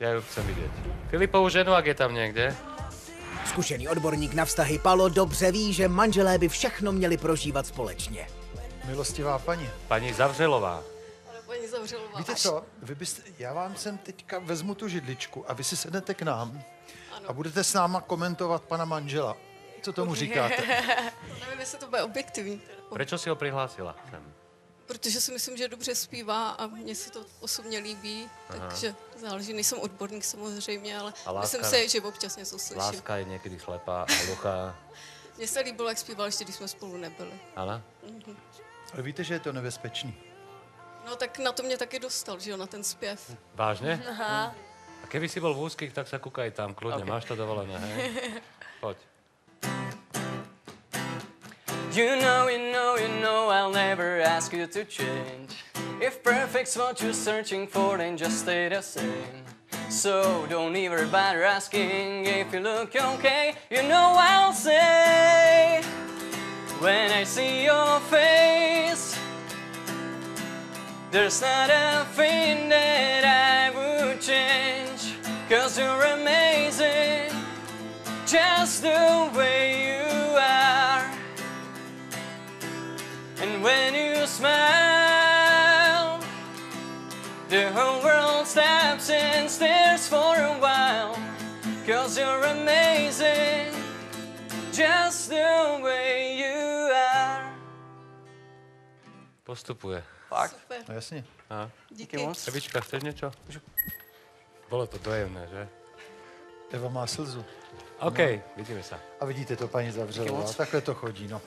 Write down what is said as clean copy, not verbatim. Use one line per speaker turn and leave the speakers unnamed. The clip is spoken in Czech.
Já ju chcem vidět. Filipovu ženu, jak je tam někde?
Zkušený odborník na vztahy Palo dobře ví, že manželé by všechno měli prožívat společně.
Milostivá paní.
Paní Zavřelová.
Ano, paní Zavřelová.
Víte co, já vám sem teďka vezmu tu židličku a vy si sednete k nám a budete s náma komentovat pana manžela. Co tomu říkáte?
Nevím, jestli to bude objektivní.
Proč si ho přihlásila sem?
Protože si myslím, že dobře zpívá a mně se to osobně líbí, takže záleží, nejsem odborník samozřejmě, ale myslím si, že občas něco slyším.
Láska je někdy slepá a hluchá.
Mně se líbilo, jak zpíval, ještě když jsme spolu nebyli.
Ano?
Ale víte, že je to nebezpečný.
No tak na to mě taky dostal, že jo, na ten zpěv.
Vážně? Aha. A keby si byl v úzkých, tak se kukaj tam, kludně, máš to dovolené, hej? Pojď.
You know I'll never ask you to change. If perfect's what you're searching for, then just stay the same. So don't even bother asking if you look okay. You know I'll say when I see your face, there's not a thing that I would change. 'Cause you're amazing, just the way you are. And when you smile, the whole world stops and stares for a while. 'Cause you're amazing, just the way you are.
Postupuje.
Fakt?
Super,
No jasně.
Aha.
díky.
moc.
Evička, chceš něco? Bylo to dojemné, že?
Eva má slzu.
OK, vidíme se.
A vidíte to, paní Zavřelová, takhle to chodí, no.